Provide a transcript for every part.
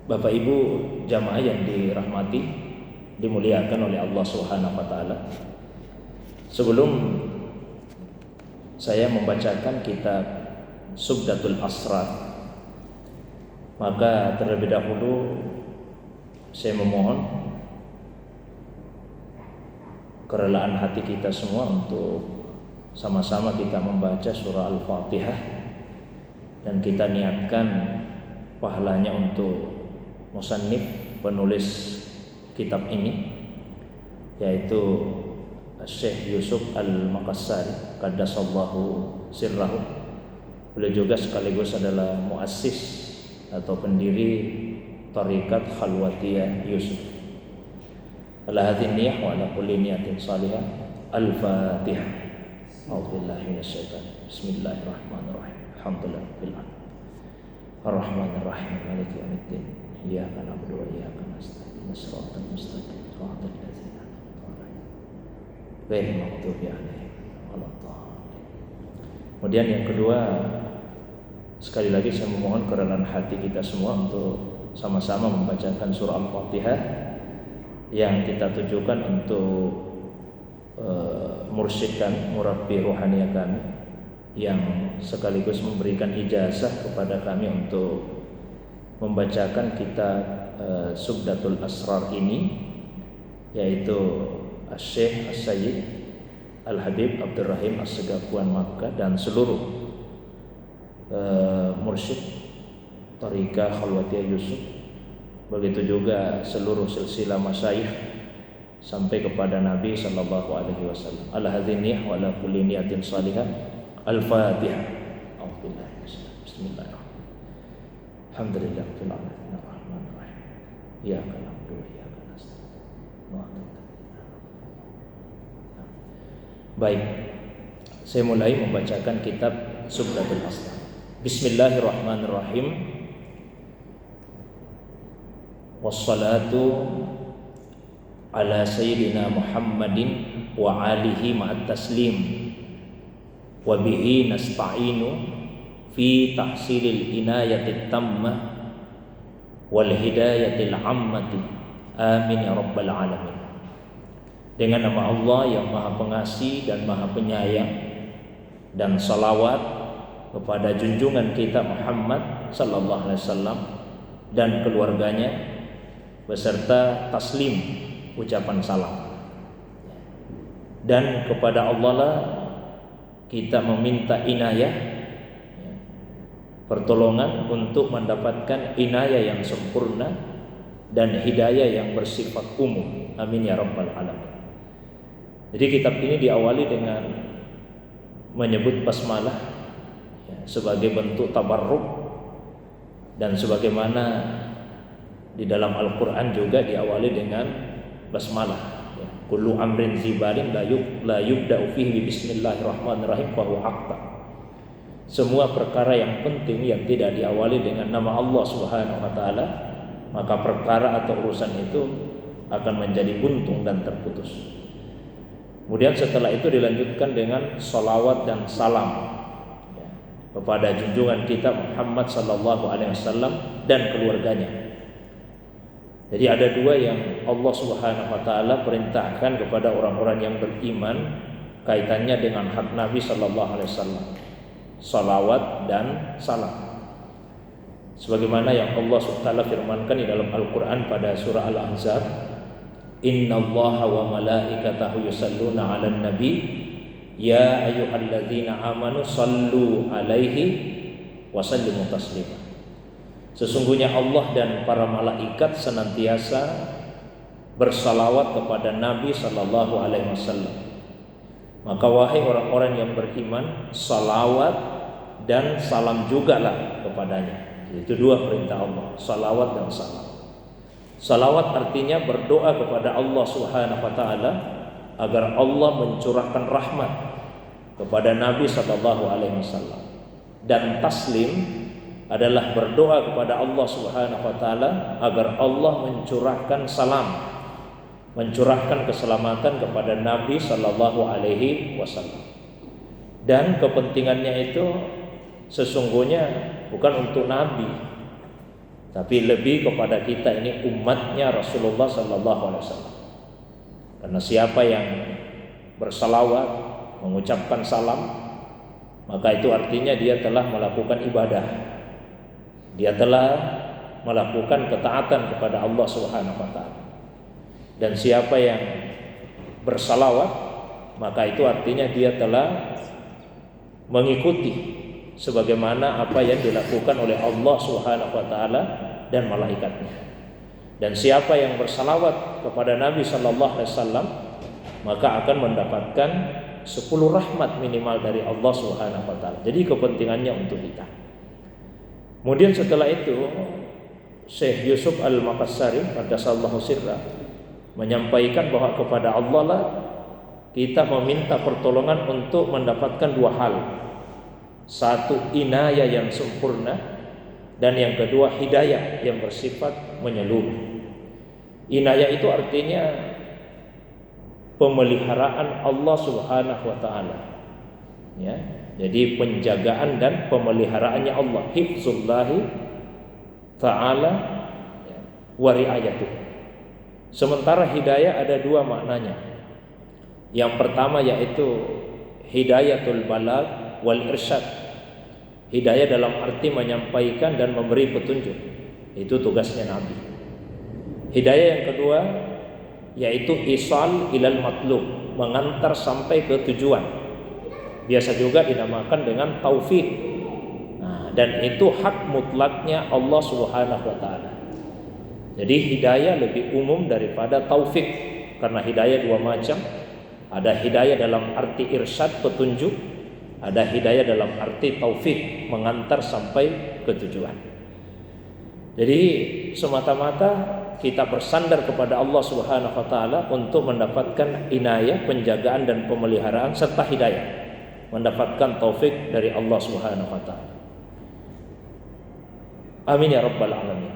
Bapak Ibu jamaah yang dirahmati, dimuliakan oleh Allah Subhanahu wa taala. Sebelum saya membacakan kitab Subdatul Asrar, maka terlebih dahulu saya memohon kerelaan hati kita semua untuk sama-sama kita membaca surah Al-Fatihah, dan kita niatkan pahalanya untuk musannif, penulis kitab ini, yaitu Syekh Yusuf Al-Makassari qaddasallahu sirrahu. Beliau juga sekaligus adalah muassis atau pendiri Tariqat Khalwatiyah Yusuf. Ala hadhihi niyyah wa ala kulli niyatin salihah. Al-Fatihah. A'udzubillahi minasyaitonir. Bismillahirrahmanirrahim. Alhamdulillahirabbil alamin. Ar-Rahmanir-Rahim. Maliki yaumiddin. Iyyaka na'budu wa iyyaka nasta'in. Shiratal mustaqim. Shiratal ladzina an'amta 'alaihim ghairil maghdubi 'alaihim waladdallin. Kemudian yang kedua, sekali lagi saya memohon kerelaan hati kita semua untuk sama-sama membacakan surah Al-Fatihah yang kita tujukan untuk mursyidkan, murabbi ruhaniyah kami, yang sekaligus memberikan ijazah kepada kami untuk membacakan kitab Subdatul Asrar ini, yaitu Syekh As-Sayyid Al-Habib Abdurrahim As-Segakuan Makkah dan seluruh mursyid Tariqah Khalwatiyah Yusuf, begitu juga seluruh silsilah masyayikh sampai kepada Nabi sallallahu alaihi wasallam. Ala hadhihi niyyah wa ala kulli niyatin salihah. Al-Fatihah. Bismillahirrahmanirrahim. Alhamdulillahirabbil alamin. Ar-Rahmanir-Rahim. Iyyaka na'budu wa iyyaka nasta'in. Baik, saya mulai membacakan kitab Subdatul Asrar. Bismillahirrahmanirrahim. Wassalatu ala sayyidina Muhammadin wa alihi ma'at taslim wa bihi nasta'inu fi tahsilil inayatit tammah wal hidayatil ammati. Amin ya rabbal alamin. Dengan nama Allah yang Maha Pengasih dan Maha Penyayang, dan salawat kepada junjungan kita Muhammad sallallahu alaihi wasallam dan keluarganya beserta taslim, ucapan salam. Dan kepada Allah lah kita meminta inayah, pertolongan untuk mendapatkan inayah yang sempurna dan hidayah yang bersifat umum. Amin ya rabbal alamin. Jadi kitab ini diawali dengan menyebut basmalah sebagai bentuk tabarruk, dan sebagaimana di dalam Al-Quran juga diawali dengan basmalah. Kullu amrin zibalin la yubda'u fihi bismillahirrahmanirrahim fa huwa aqta. Semua perkara yang penting yang tidak diawali dengan nama Allah Subhanahu wa taala, maka perkara atau urusan itu akan menjadi buntung dan terputus. Kemudian setelah itu dilanjutkan dengan salawat dan salam kepada junjungan kita Muhammad sallallahu alaihi wasallam dan keluarganya. Jadi ada dua yang Allah Subhanahu wa taala perintahkan kepada orang-orang yang beriman kaitannya dengan hak Nabi sallallahu alaihi wasallam. Salawat dan salam. Sebagaimana yang Allah Subhanahu wa taala firmankan di dalam Al-Qur'an pada surah Al-Ahzab, Innallaha wa malaikatahu yusalluna 'alan nabi ya ayyuhalladzina amanu sallu 'alaihi wa sallimu taslima. Sesungguhnya Allah dan para malaikat senantiasa bersalawat kepada Nabi sallallahu alaihi wasallam. Maka wahai orang-orang yang beriman, salawat dan salam jugalah kepadanya. Itu dua perintah Allah, salawat dan salam. Salawat artinya berdoa kepada Allah Subhanahu wa taala agar Allah mencurahkan rahmat kepada Nabi sallallahu alaihi wasallam. Dan taslim adalah berdoa kepada Allah Subhanahu wa taala agar Allah mencurahkan salam, mencurahkan keselamatan kepada Nabi sallallahu alaihi wasallam. Dan kepentingannya itu sesungguhnya bukan untuk Nabi, tapi lebih kepada kita ini umatnya Rasulullah sallallahu alaihi wasallam. Karena siapa yang bersalawat, mengucapkan salam, maka itu artinya dia telah melakukan ibadah. Dia telah melakukan ketaatan kepada Allah Subhanahu wa taala. Dan siapa yang bersalawat, maka itu artinya dia telah mengikuti sebagaimana apa yang dilakukan oleh Allah Subhanahu wa taala dan malaikatnya. Dan siapa yang bersalawat kepada Nabi sallallahu alaihi wasallam, maka akan mendapatkan 10 rahmat minimal dari Allah Subhanahu wa taala. Jadi kepentingannya untuk kita. Kemudian setelah itu Syekh Yusuf Al-Makassari qaddasallahu sirra menyampaikan bahwa kepada Allah lah kita meminta pertolongan untuk mendapatkan 2 hal. Satu, inayah yang sempurna, dan yang kedua, hidayah yang bersifat menyeluruh. Inayah itu artinya pemeliharaan Allah Subhanahu wa taala. Ya, jadi penjagaan dan pemeliharaannya Allah, hifzullahi ta'ala wa riayatuh. Sementara hidayah ada 2 maknanya. Yang pertama yaitu hidayatul balagh wal irsyad. Hidayah dalam arti menyampaikan dan memberi petunjuk. Itu tugasnya Nabi. Hidayah yang kedua yaitu isal ilal matlub, mengantar sampai ke tujuan. Biasa juga dinamakan dengan taufik. Nah, dan itu hak mutlaknya Allah Subhanahu wa taala. Jadi hidayah lebih umum daripada taufik, karena hidayah 2 macam. Ada hidayah dalam arti irsyad, petunjuk. Ada hidayah dalam arti taufik, mengantar sampai ke tujuan. Jadi semata-mata kita bersandar kepada Allah Subhanahu wa taala untuk mendapatkan inayah, penjagaan dan pemeliharaan serta hidayah, mendapatkan taufik dari Allah Subhanahu wa taala. Amin ya rabbal alamin.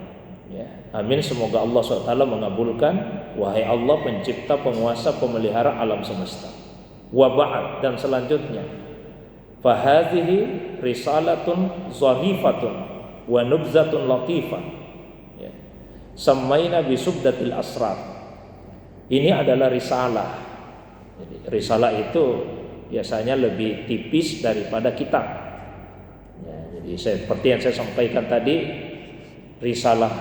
Ya, amin, semoga Allah SWT mengabulkan. Wahai Allah, pencipta, penguasa, pemelihara alam semesta. Wa ba'd, dan selanjutnya, fahadhihi risalatun zarifatun wa nubzatun latifah, ya, samaina bisubdatil asrar. Ini adalah risalah. Jadi, risalah itu biasanya lebih tipis daripada kitab. Ya, jadi seperti yang saya sampaikan tadi, risalah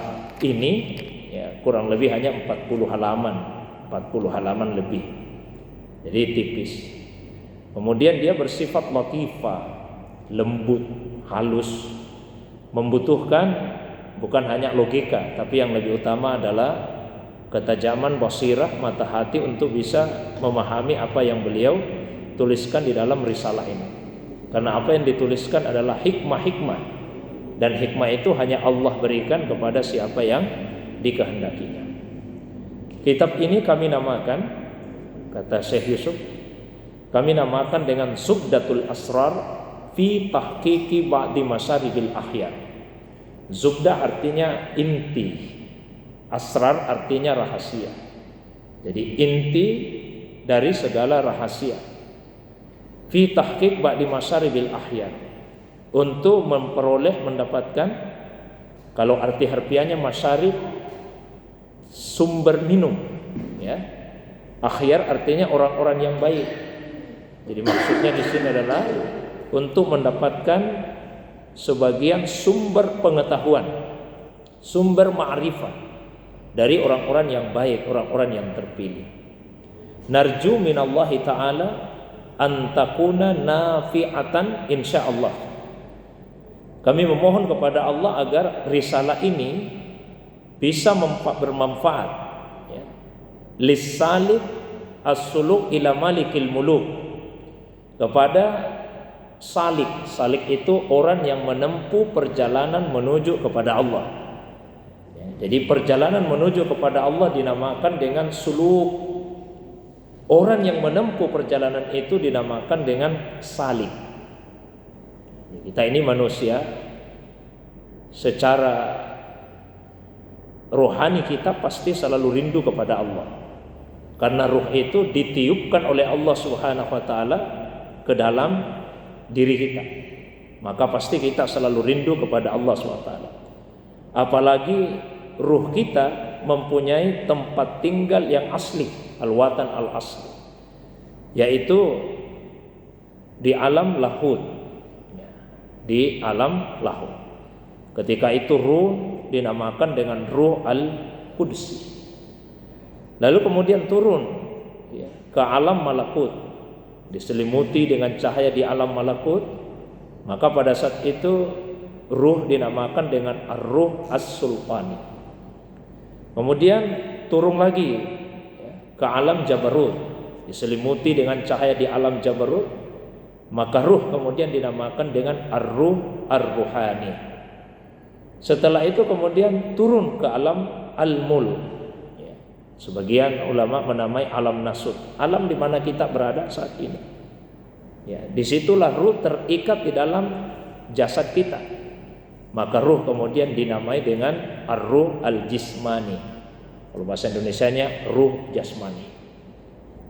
ini ya kurang lebih hanya 40 halaman lebih. Jadi tipis. Kemudian dia bersifat latifah, lembut, halus, membutuhkan bukan hanya logika, tapi yang lebih utama adalah ketajaman basirah, mata hati untuk bisa memahami apa yang beliau tuliskan di dalam risalah ini. Karena apa yang dituliskan adalah hikmah-hikmah, dan hikmah itu hanya Allah berikan kepada siapa yang dikehendakinya. Kitab ini kami namakan, kata Syekh Yusuf, kami namakan dengan Zubdatul Asrar fi tahqiqi ba'di masyaribil akhyar. Zubda artinya inti, asrar artinya rahasia. Jadi inti dari segala rahasia. Fi tahqiq ba'di masyaribil akhyar, untuk memperoleh, mendapatkan, kalau arti harfiahnya masyarib, sumber minum, ya. Akhyar artinya orang-orang yang baik. Jadi maksudnya di sini adalah untuk mendapatkan sebagian sumber pengetahuan, sumber ma'rifah dari orang-orang yang baik, orang-orang yang terpilih. Narju minallahi ta'ala an takuna nafi'atan insyaallah. Kami memohon kepada Allah agar risalah ini bisa bermanfaat, ya. Lis-salik as-suluk ila malikil muluk, kepada salik. Salik itu orang yang menempuh perjalanan menuju kepada Allah, ya. Jadi perjalanan menuju kepada Allah dinamakan dengan suluk. Orang yang menempuh perjalanan itu dinamakan dengan salik. Kita ini manusia, secara rohani kita pasti selalu rindu kepada Allah, karena ruh itu ditiupkan oleh Allah Subhanahu wa taala ke dalam diri kita. Maka pasti kita selalu rindu kepada Allah Subhanahu wa taala. Apalagi ruh kita mempunyai tempat tinggal yang asli, al-watan al-asli, yaitu di alam lahud. Di alam lahud. Ketika itu ruh dinamakan dengan ruh al-qudsi. Lalu kemudian turun ke alam malakut, diselimuti dengan cahaya di alam malakut. Maka pada saat itu ruh dinamakan dengan ar-ruh as-sultani. Kemudian turun lagi ke alam jabarut, diselimuti dengan cahaya di alam jabarut. Maka ruh kemudian dinamakan dengan ar-ruh ar-ruhani. Setelah itu kemudian turun ke alam al-mul. Sebagian ulama menamai alam nasut, alam di mana kita berada saat ini. Disitulah ruh terikat di dalam jasad kita. Maka ruh kemudian dinamai dengan ar-ruh al-jismani. Kalau bahasa Indonesianya ruh jasmani.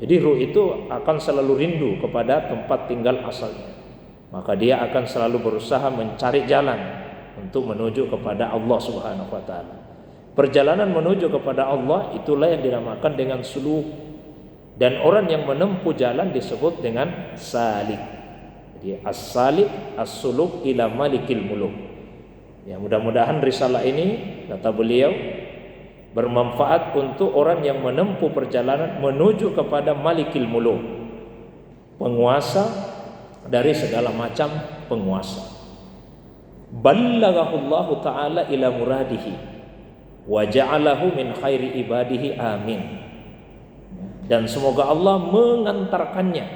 Jadi ruh itu akan selalu rindu kepada tempat tinggal asalnya. Maka dia akan selalu berusaha mencari jalan untuk menuju kepada Allah Subhanahu wa taala. Perjalanan menuju kepada Allah itulah yang dinamakan dengan suluk. Dan orang yang menempuh jalan disebut dengan salik. Jadi as-salik as-suluk ila malikil muluk. Mudah-mudahan risalah ini, kata beliau, bermanfaat untuk orang yang menempuh perjalanan menuju kepada malikil muluk, penguasa dari segala macam penguasa. Ballaghahullahu ta'ala ila muradihi wa ja'alahu min khairi ibadihi, amin. Dan semoga Allah mengantarkannya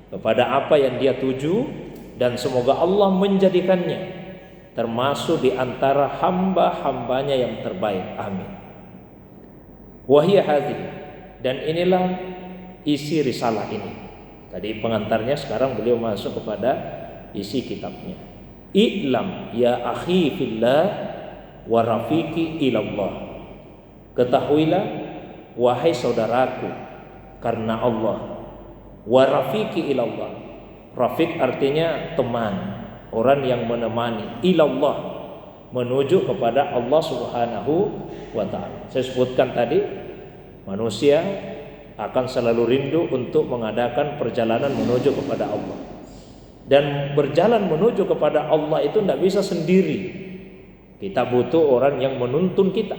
kepada apa yang dia tuju, dan semoga Allah menjadikannya termasuk di antara hamba-hambanya yang terbaik, amin. Wahia hadhi, dan inilah isi risalah ini. Tadi pengantarnya, sekarang beliau masuk kepada isi kitabnya. I'lam ya akhi fillah wa rafiqi ilallah. Ketahuilah wahai saudaraku karena Allah, wa rafiqi ilallah. Rafiq artinya teman, orang yang menemani, ilallah menuju kepada Allah Subhanahu wa ta'ala. Saya sebutkan tadi, manusia akan selalu rindu untuk mengadakan perjalanan menuju kepada Allah. Dan berjalan menuju kepada Allah itu tidak bisa sendiri. Kita butuh orang yang menuntun kita,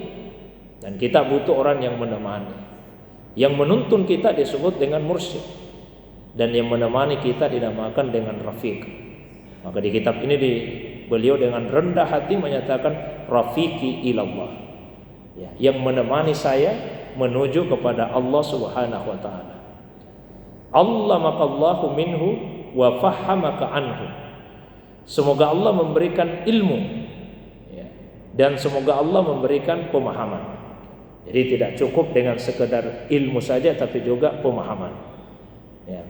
dan kita butuh orang yang menemani. Yang menuntun kita disebut dengan mursyid, dan yang menemani kita dinamakan dengan rafiq. Maka di kitab ini beliau dengan rendah hati menyatakan rafiqi ilallah, yang menemani saya menuju kepada Allah Subhanahu wa ta'ala. Allamakallahu minhu wa fahamaka anhu. Semoga Allah memberikan ilmu, dan semoga Allah memberikan pemahaman. Jadi tidak cukup dengan sekedar ilmu saja, tapi juga pemahaman.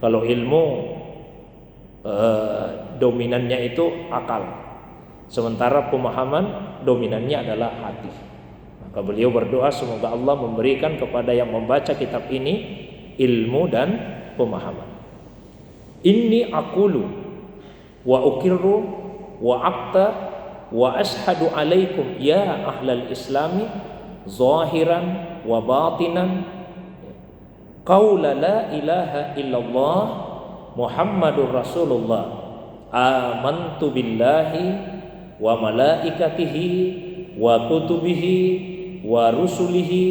Kalau ilmu dominannya itu akal, sementara pemahaman dominannya adalah hati. Maka beliau berdoa semoga Allah memberikan kepada yang membaca kitab ini ilmu dan pemahaman. Inni aqulu wa ukirru wa aqta wa ashhadu alaikum ya ahlal islami zahiran wa batinan qaula la ilaha illallah Muhammadur Rasulullah amantu billahi wa malaikatihi wa kutubihi wa rusulihi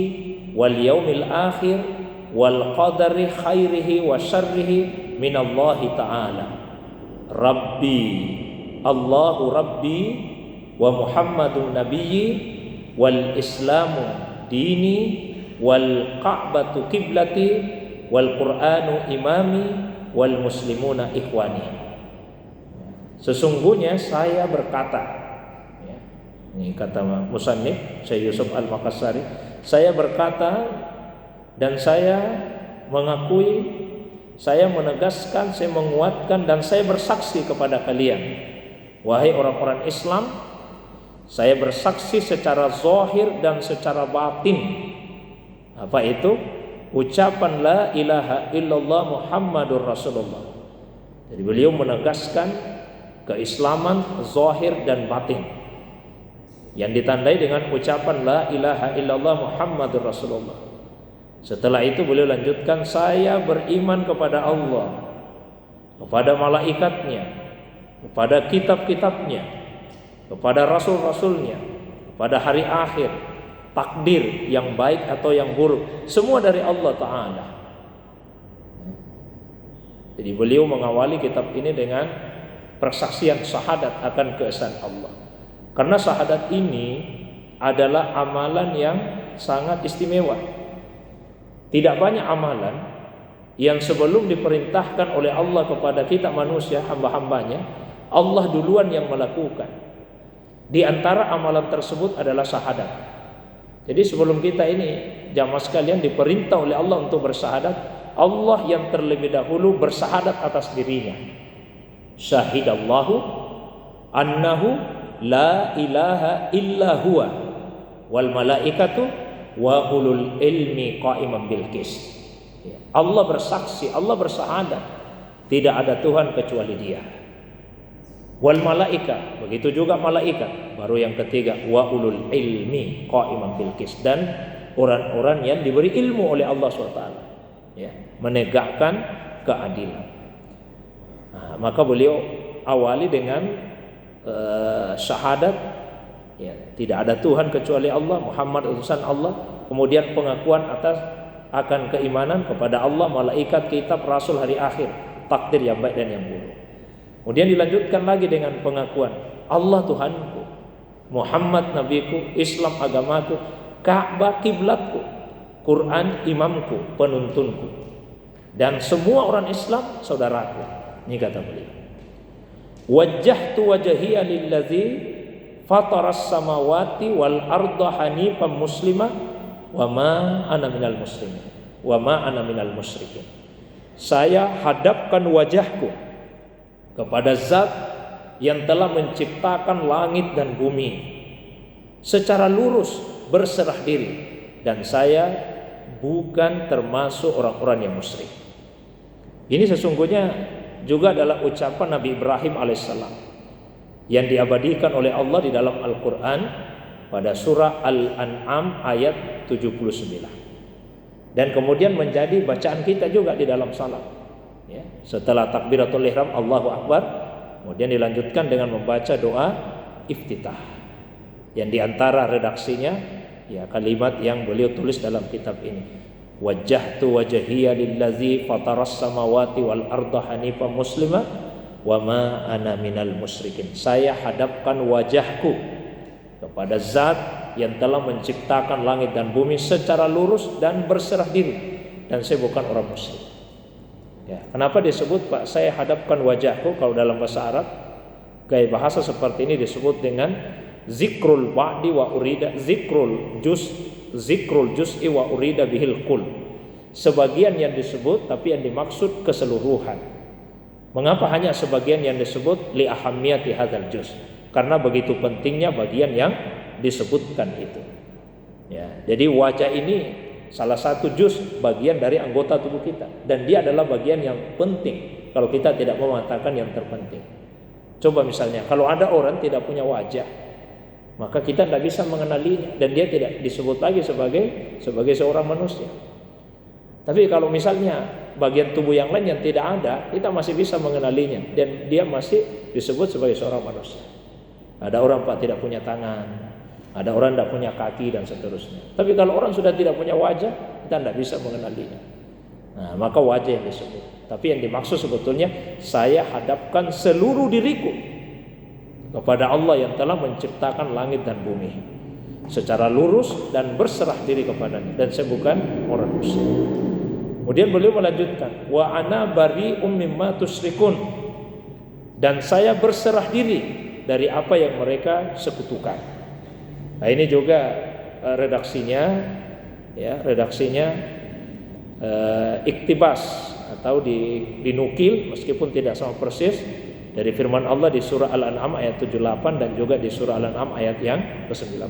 wal yaumil akhir wal qadari khairihi wa syarrihi minallahi ta'ala. Rabbi Allahu Rabbi wa Muhammadun nabiyyi wal islamu dini wal ka'batu kiblati wal qur'anu imami wal muslimuna ikhwani. Sesungguhnya saya berkata, ini kata musannif Syekh Yusuf Al-Makassari, saya berkata dan saya mengakui, saya menegaskan, saya menguatkan, dan saya bersaksi kepada kalian, wahai orang-orang Islam, saya bersaksi secara zahir dan secara batin. Apa itu? Ucapan la ilaha illallah Muhammadur Rasulullah. Jadi beliau menegaskan keislaman zahir dan batin. yang ditandai dengan ucapan la ilaha illallah Muhammadur Rasulullah. Setelah itu beliau lanjutkan, saya beriman kepada Allah, kepada malaikatnya, kepada kitab-kitabnya, kepada rasul-rasulnya, kepada hari akhir, takdir yang baik atau yang buruk, semua dari Allah Ta'ala. Jadi beliau mengawali kitab ini dengan persaksian syahadat akan keesaan Allah. Karena syahadat ini adalah amalan yang sangat istimewa. Tidak banyak amalan yang sebelum diperintahkan oleh Allah kepada kita manusia, hamba-hambanya, Allah duluan yang melakukan. Di antara amalan tersebut adalah syahadat. Jadi sebelum kita ini, jamaah sekalian, diperintah oleh Allah untuk bersyahadat, Allah yang terlebih dahulu bersyahadat atas dirinya. Syahidallahu annahu la ilaha illa huwa wal malaikatu wa ulul ilmi qa'iman bil qist. Allah bersaksi, Allah bersyahadat, tidak ada Tuhan kecuali Dia. Wal malaika, begitu juga malaikat. Baru yang ketiga, wa ulul ilmi qa'iman bil qist, dan orang-orang yang diberi ilmu oleh Allah SWT, ya, menegakkan keadilan. Nah, maka beliau awali dengan syahadat, ya, tidak ada Tuhan kecuali Allah, Muhammad utusan Allah. Kemudian pengakuan atas akan keimanan kepada Allah, malaikat, kitab, rasul, hari akhir, takdir yang baik dan yang buruk. Kemudian dilanjutkan lagi dengan pengakuan Allah Tuhanku, Muhammad nabiku, Islam agamaku, Ka'bah kiblatku, Quran imamku, penuntunku, dan semua orang Islam saudaraku. Ini kata beliau. Wajjahtu wajhiya lillazi fataras samawati wal arda hanifan muslima wa ma ana minal muslimin wa ma ana minal musyrikin. Saya hadapkan wajahku kepada zat yang telah menciptakan langit dan bumi secara lurus, berserah diri, dan saya bukan termasuk orang-orang yang musyrik. Ini sesungguhnya juga adalah ucapan Nabi Ibrahim alaihissalam yang diabadikan oleh Allah di dalam Al-Quran pada surah Al-An'am ayat 79, dan kemudian menjadi bacaan kita juga di dalam salat, ya. Setelah takbiratul ihram Allahu Akbar, kemudian dilanjutkan dengan membaca doa iftitah, yang diantara redaksinya, ya, kalimat yang beliau tulis dalam kitab ini. Wajjahtu wajhiya lillazi fataras samawati wal arda hanifan muslima wa ma ana minal musyrikin. Saya hadapkan wajahku kepada zat yang telah menciptakan langit dan bumi secara lurus dan berserah diri, dan saya bukan orang musyrik. Ya, kenapa disebut Pak saya hadapkan wajahku? Kalau dalam bahasa Arab, gaya bahasa seperti ini disebut dengan zikrul ba'di wa urida zikrul juz'i wa urida bihil kul. Sebagian yang disebut tapi yang dimaksud keseluruhan. Mengapa hanya sebagian yang disebut? Li ahammiyati hadzal juz. Karena begitu pentingnya bagian yang disebutkan itu. Ya, jadi wajah ini salah satu juz, bagian dari anggota tubuh kita, dan dia adalah bagian yang penting kalau kita tidak mau mengatakan yang terpenting. Coba misalnya kalau ada orang tidak punya wajah, maka kita tidak bisa mengenalinya, dan dia tidak disebut lagi sebagai seorang manusia. Tapi kalau misalnya bagian tubuh yang lain yang tidak ada, kita masih bisa mengenalinya, dan dia masih disebut sebagai seorang manusia. Ada orang Pak tidak punya tangan, ada orang tidak punya kaki, dan seterusnya. Tapi kalau orang sudah tidak punya wajah, kita tidak bisa mengenalinya. Nah, maka wajah yang disebut. Tapi yang dimaksud sebetulnya, saya hadapkan seluruh diriku kepada Allah yang telah menciptakan langit dan bumi secara lurus dan berserah diri kepadanya, dan saya bukan orang musyrik. Kemudian beliau melanjutkan, wa ana bari'um mimma tusyrikun, dan saya berserah diri dari apa yang mereka sekutukan. Nah, ini juga redaksinya, ya, iktibas atau dinukil meskipun tidak sama persis dari firman Allah di surah Al-An'am ayat 78 dan juga di surah Al-An'am ayat yang ke-19.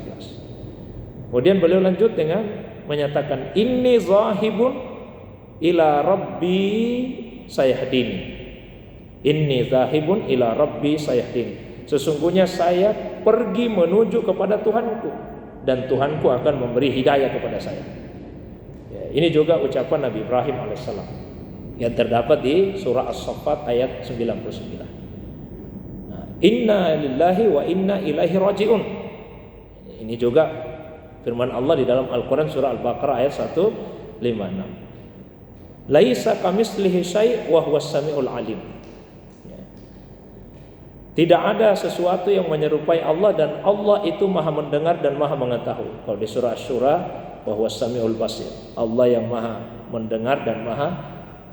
Kemudian beliau lanjut dengan menyatakan, inni zahibun ila rabbi sayahdini. Inni zahibun ila rabbi sayahdini. Sesungguhnya saya pergi menuju kepada Tuhanku dan Tuhanku akan memberi hidayah kepada saya. Ya, ini juga ucapan Nabi Ibrahim alaihissalam yang terdapat di surah As-Saffat ayat 99. Inna lillahi wa inna ilaihi raji'un. Ini juga firman Allah di dalam Al-Quran surah Al-Baqarah ayat 156. Laisa kamitslihi syai' wa huwas samiul alim. Tidak ada sesuatu yang menyerupai Allah dan Allah itu Maha mendengar dan Maha mengetahui. Kalau di surah Asy-Syura wa huwas samiul basir. Allah yang Maha mendengar dan Maha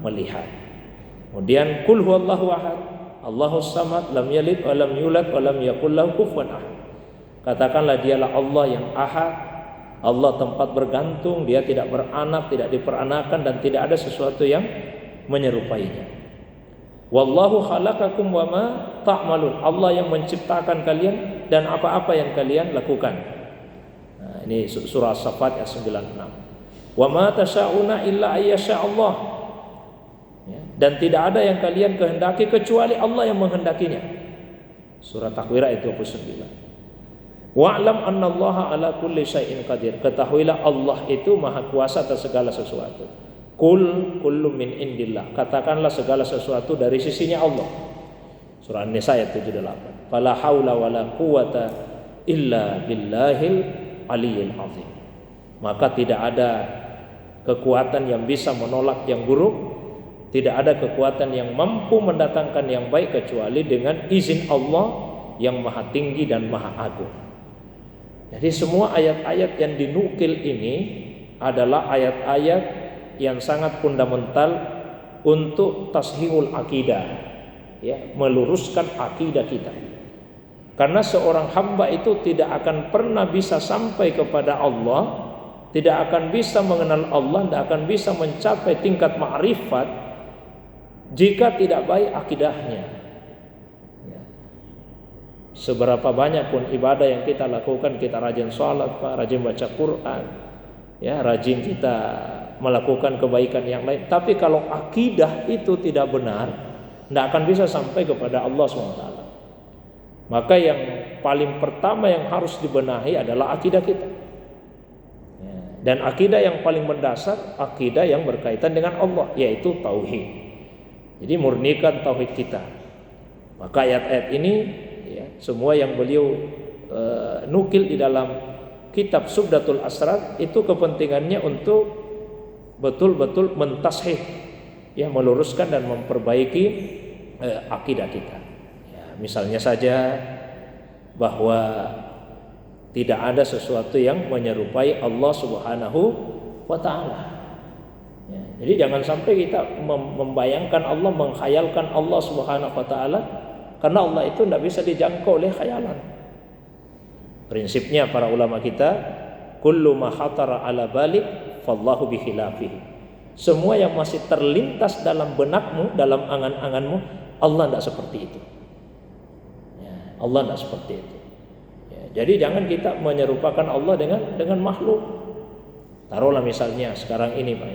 melihat. Kemudian qul huwallahu ahad, Allahus samad, lam yalid wa lam yulad wa lam yakul lahu kufuwan ahad. Katakanlah dialah Allah yang ahad, Allah tempat bergantung, dia tidak beranak, tidak diperanakan dan tidak ada sesuatu yang menyerupainya. Wallahu khalaqakum wa ma ta'malun. Allah yang menciptakan kalian dan apa-apa yang kalian lakukan. Nah, ini surah As-Saffat ayat 96. Wa ma tasyauna illa ayyasha Allah. Ya, dan tidak ada yang kalian kehendaki kecuali Allah yang menghendakinya. Surah Takwir ayat 29. Wa'lam annallaha ala kulli syai'in qadir. Ketahuilah Allah itu maha kuasa atas segala sesuatu. Kullu min indillah. Katakanlah segala sesuatu dari sisinya Allah. Surah An-Nisa ayat 78. Fala haula wala quwata illa billahil aliyyil azim. Maka tidak ada kekuatan yang bisa menolak yang buruk, tidak ada kekuatan yang mampu mendatangkan yang baik kecuali dengan izin Allah yang maha tinggi dan maha agung. Jadi semua ayat-ayat yang dinukil ini adalah ayat-ayat yang sangat fundamental untuk tashihul akidah, ya, meluruskan akidah kita. Karena seorang hamba itu tidak akan pernah bisa sampai kepada Allah, tidak akan bisa mengenal Allah, tidak akan bisa mencapai tingkat ma'rifat jika tidak baik akidahnya. Ya. Seberapa banyak pun ibadah yang kita lakukan, kita rajin sholat, rajin baca Quran, ya, rajin kita melakukan kebaikan yang lain, tapi kalau akidah itu tidak benar, tidak akan bisa sampai kepada Allah SWT. Maka yang paling pertama yang harus dibenahi adalah akidah kita, dan akidah yang paling mendasar, akidah yang berkaitan dengan Allah, yaitu tauhid. Jadi murnikan tauhid kita. Maka ayat-ayat ini, ya, semua yang beliau nukil di dalam kitab Subdatul Asrar itu kepentingannya untuk betul-betul mentashih, ya, meluruskan dan memperbaiki akidah kita. Ya, misalnya saja bahwa tidak ada sesuatu yang menyerupai Allah Subhanahu wa taala. Ya, jadi jangan sampai kita membayangkan Allah, menghayalkan Allah Subhanahu wa taala, karena Allah itu tidak bisa dijangkau oleh khayalan. Prinsipnya para ulama kita, kullu ma khatara ala balik fallahu bikhilafihi. Semua yang masih terlintas dalam benakmu, dalam angan-anganmu, Allah tidak seperti itu. Ya, Allah tidak seperti itu. Ya, jadi jangan kita menyerupakan Allah dengan makhluk. Taruhlah misalnya sekarang ini, Pak,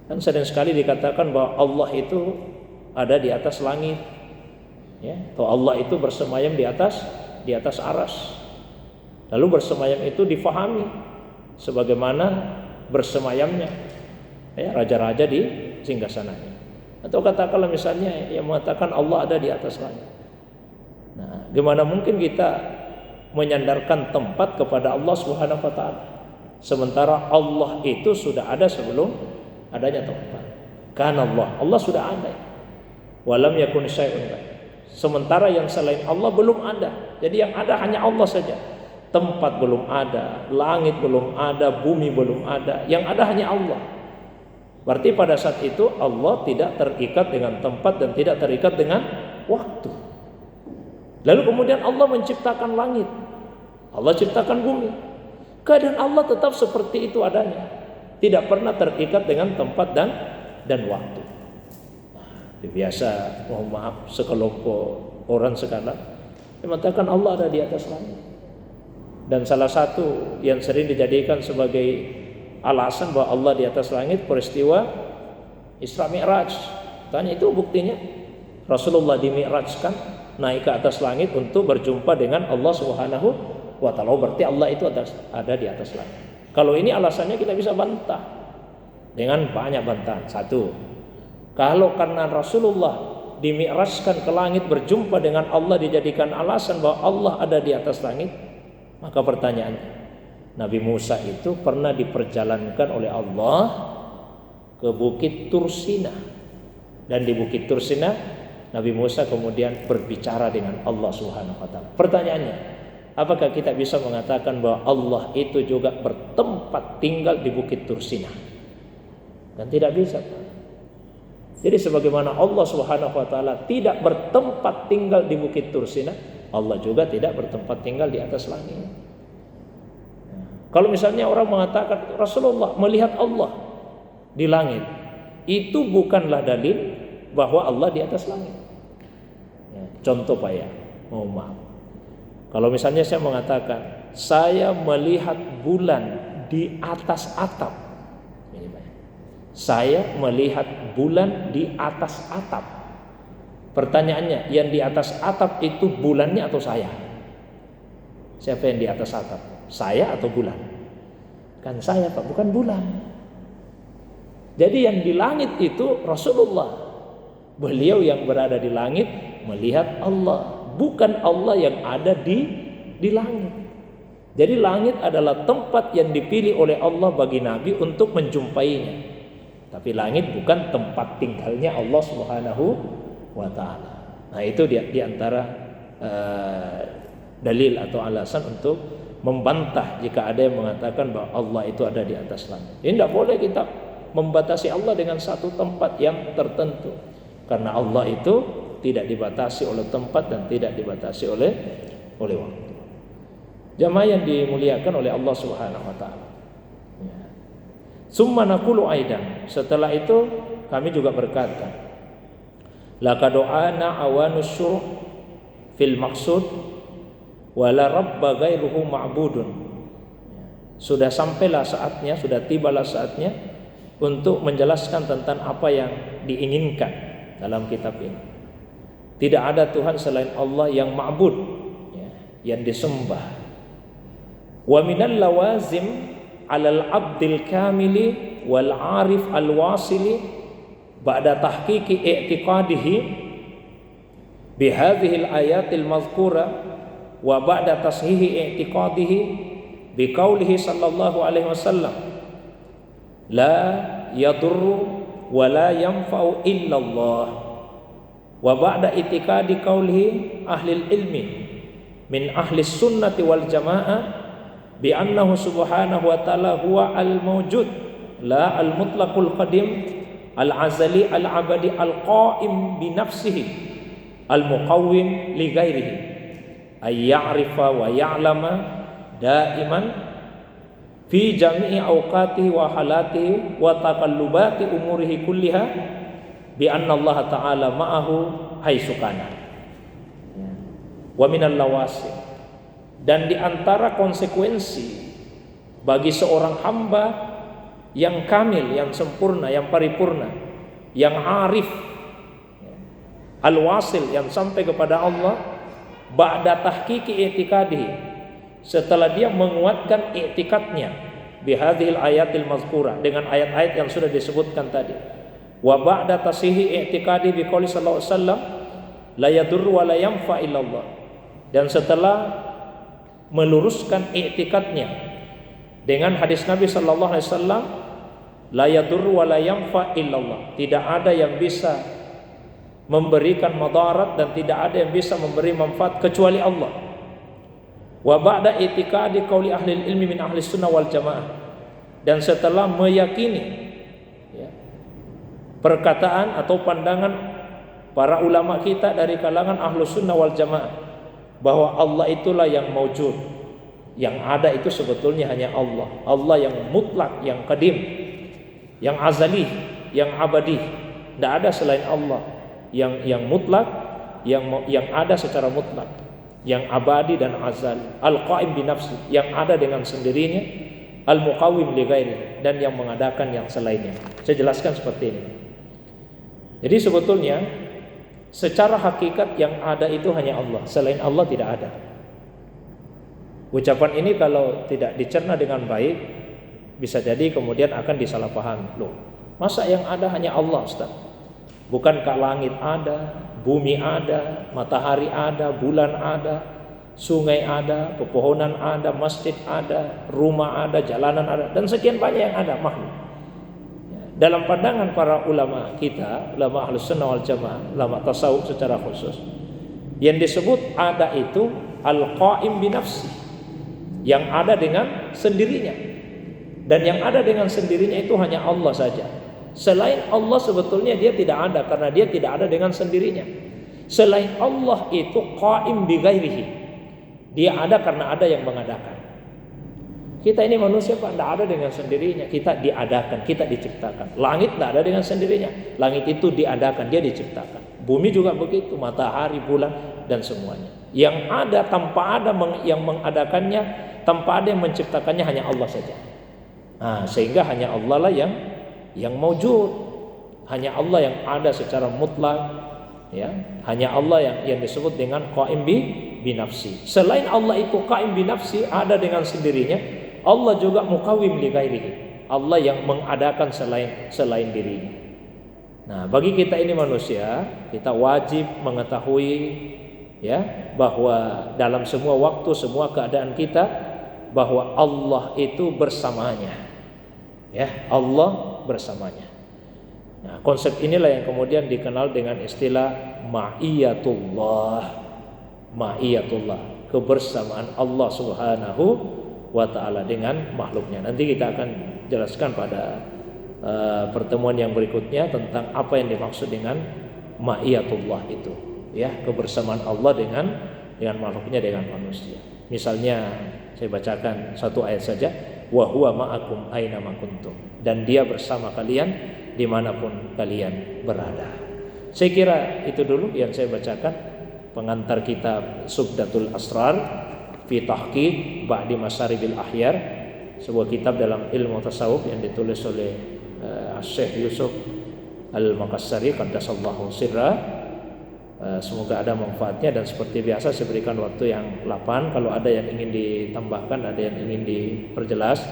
kan sering sekali dikatakan bahwa Allah itu ada di atas langit, ya, atau Allah itu bersemayam di atas aras. Lalu bersemayam itu difahami sebagaimana bersemayamnya, ya, raja-raja di singgasananya. Atau katakanlah misalnya yang mengatakan Allah ada di atas langit. Nah, gimana mungkin kita menyandarkan tempat kepada Allah Subhanahu wa taala, sementara Allah itu sudah ada sebelum adanya tempat. Kan Allah sudah ada. Walam yakun syai'un. Sementara yang selain Allah belum ada. Jadi yang ada hanya Allah saja. Tempat belum ada, langit belum ada, bumi belum ada, yang ada hanya Allah. Berarti pada saat itu Allah tidak terikat dengan tempat dan tidak terikat dengan waktu. Lalu kemudian Allah menciptakan langit, Allah ciptakan bumi. Keadaan Allah tetap seperti itu adanya, tidak pernah terikat dengan tempat dan waktu. Biasa, mohon maaf, sekelompok orang sekarang mengatakan Allah ada di atas langit. Dan salah satu yang sering dijadikan sebagai alasan bahwa Allah di atas langit peristiwa Isra Mi'raj. Tanya, itu buktinya Rasulullah di Mi'rajkan naik ke atas langit untuk berjumpa dengan Allah Subhanahu wa taala. Berarti Allah itu ada di atas langit. Kalau ini alasannya kita bisa bantah dengan banyak bantahan. Satu, kalau karena Rasulullah dimi'rajkan ke langit berjumpa dengan Allah dijadikan alasan bahwa Allah ada di atas langit, maka pertanyaannya, Nabi Musa itu pernah diperjalankan oleh Allah ke Bukit Tursina, dan di Bukit Tursina Nabi Musa kemudian berbicara dengan Allah Subhanahu wa taala. Pertanyaannya, apakah kita bisa mengatakan bahwa Allah itu juga bertempat tinggal di Bukit Tursina? Dan tidak bisa. Jadi sebagaimana Allah Subhanahu wa taala tidak bertempat tinggal di Bukit Tursina, Allah juga tidak bertempat tinggal di atas langit. Kalau misalnya orang mengatakan Rasulullah melihat Allah di langit, itu bukanlah dalil bahwa Allah di atas langit. Contoh Pak ya, mohon maaf. Kalau misalnya saya mengatakan saya melihat bulan di atas atap, saya melihat bulan di atas atap. Pertanyaannya, yang di atas atap itu bulannya atau saya? Siapa yang di atas atap? Saya atau bulan? Kan saya Pak, bukan bulan. Jadi yang di langit itu Rasulullah. Beliau yang berada di langit melihat Allah, bukan Allah yang ada di langit. Jadi langit adalah tempat yang dipilih oleh Allah bagi Nabi untuk menjumpainya. Tapi langit bukan tempat tinggalnya Allah Subhanahu wa taala. Nah, itu di antara dalil atau alasan untuk membantah jika ada yang mengatakan bahwa Allah itu ada di atas langit. Ini tidak boleh kita membatasi Allah dengan satu tempat yang tertentu, karena Allah itu tidak dibatasi oleh tempat dan tidak dibatasi oleh waktu. Jamaah yang dimuliakan oleh Allah Subhanahu wa taala. Summa naqulu aidan, setelah itu kami juga berkata, laqad do'ana awanus syur' fil maqsud wala rabba ghairuhu ma'budun. Sudah sampailah saatnya, sudah tibalah saatnya untuk menjelaskan tentang apa yang diinginkan dalam kitab ini. Tidak ada Tuhan selain Allah yang ma'bud, yang disembah. Wa minal lawazim 'alal 'abdil kamili wal 'arif al wasili ba'da tahqiqi i'tiqadihi bi hadhihi al ayatil mazkura wa ba'da tashihi i'tiqadihi bi qaulihi sallallahu alaihi wasallam la yadurru wa la yanfa'u illa Allah wa ba'da i'tiqadi qaulihi ahli ilmi min ahli sunnati wal jamaah bi annahu subhanahu wa ta'ala huwa al-mawjud la al-mutlaqul qadim al-azali al-abadi al-qa'im bi nafsihi al-muqawwim li ghairihi ay ya'rifa wa ya'lama daiman fi jami'i awqatihi wa halatihi wa taqallubati umurihi kulliha bi anna Allah ta'ala ma'ahu haitsu kana. Wa minal lawasi, dan di antara konsekuensi bagi seorang hamba yang kamil, yang sempurna, yang paripurna, yang arif, al-wasil, yang sampai kepada Allah, ba'da tahqiqi i'tiqadihi, setelah dia menguatkan i'tikadnya bihadhil ayatil mazkura, dengan ayat-ayat yang sudah disebutkan tadi, wa ba'da tasihi i'tiqadi biqouli sallallahu alaihi wasallam la yadurru wa la yanfa illallah, dan setelah meluruskan i'tikadnya dengan hadis Nabi sallallahu alaihi wasallam la yadurru wa la yanfa illallah, tidak ada yang bisa memberikan madarat dan tidak ada yang bisa memberi manfaat kecuali Allah. Wa ba'da i'tiqadi qauli ahli ilmi min ahli sunnah wal jamaah, dan setelah meyakini perkataan atau pandangan para ulama kita dari kalangan ahlu sunnah wal jamaah bahwa Allah itulah yang maujud, yang ada itu sebetulnya hanya Allah. Allah yang mutlak, yang qadim, yang azali, yang abadi. Tidak ada selain Allah yang mutlak, yang ada secara mutlak, yang abadi dan azali. Al-qaim bi nafsi, yang ada dengan sendirinya. Al-muqawwim li ghairi, dan yang mengadakan yang selainnya. Saya jelaskan seperti ini. Jadi sebetulnya Secara hakikat yang ada itu hanya Allah, selain Allah tidak ada. Ucapan ini kalau tidak dicerna dengan baik, bisa jadi kemudian akan disalahpahami. Loh, masa yang ada hanya Allah, Ustaz? Bukankah langit ada, bumi ada, matahari ada, bulan ada, sungai ada, pepohonan ada, masjid ada, rumah ada, jalanan ada, dan sekian banyak yang ada makhluk. Dalam pandangan para ulama kita, ulama Ahlus Sunnah wal Jamaah, ulama tasawuf secara khusus, yang disebut ada itu al-qaim binafsi, yang ada dengan sendirinya. Dan yang ada dengan sendirinya itu hanya Allah saja. Selain Allah sebetulnya dia tidak ada, karena dia tidak ada dengan sendirinya. Selain Allah itu qaim bi ghairihi, dia ada karena ada yang mengadakan. Kita ini manusia Pak, tidak ada dengan sendirinya. Kita diadakan, kita diciptakan. Langit tidak ada dengan sendirinya. Langit itu diadakan, dia diciptakan. Bumi juga begitu, matahari, bulan, dan semuanya. Yang ada tanpa ada yang mengadakannya, tanpa ada yang menciptakannya hanya Allah saja. Nah, sehingga hanya Allah lah yang maujud. Hanya Allah yang ada secara mutlak. Ya, hanya Allah yang disebut dengan qaim bi nafsi. Selain Allah itu qaim bi nafsi, ada dengan sendirinya. Allah juga muqawwim li ghairihi. Allah yang mengadakan selain dirinya. Nah, bagi kita ini manusia, kita wajib mengetahui ya bahwa dalam semua waktu, semua keadaan kita, bahwa Allah itu bersamanya. Ya, Allah bersamanya. Nah, konsep inilah yang kemudian dikenal dengan istilah ma'iyatullah. Ma'iyatullah, kebersamaan Allah Subhanahu wa ta'ala dengan makhluknya. Nanti kita akan jelaskan pada pertemuan yang berikutnya tentang apa yang dimaksud dengan ma'iyatullah itu, ya, kebersamaan Allah dengan makhluknya, dengan manusia. Misalnya saya bacakan satu ayat saja, wa huwa ma'akum aina ma kuntum, dan dia bersama kalian dimanapun kalian berada. Saya kira itu dulu yang saya bacakan, pengantar kitab Subdatul Asrar fi tahqiq ba'di masaribil ahyar, sebuah kitab dalam ilmu tasawuf yang ditulis oleh Syekh Yusuf Al-Makassari qaddasallahu sirra. Semoga ada manfaatnya, dan seperti biasa saya berikan waktu yang 8 kalau ada yang ingin ditambahkan, ada yang ingin diperjelas,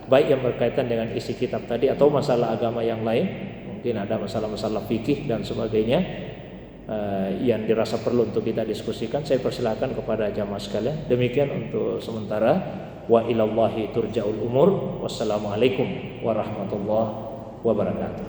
baik yang berkaitan dengan isi kitab tadi atau masalah agama yang lain, mungkin ada masalah-masalah fikih dan sebagainya yang dirasa perlu untuk kita diskusikan, saya persilakan kepada jamaah sekalian. Demikian untuk sementara. Wa ilallahi turja'ul umur. Wassalamualaikum warahmatullahi wabarakatuh.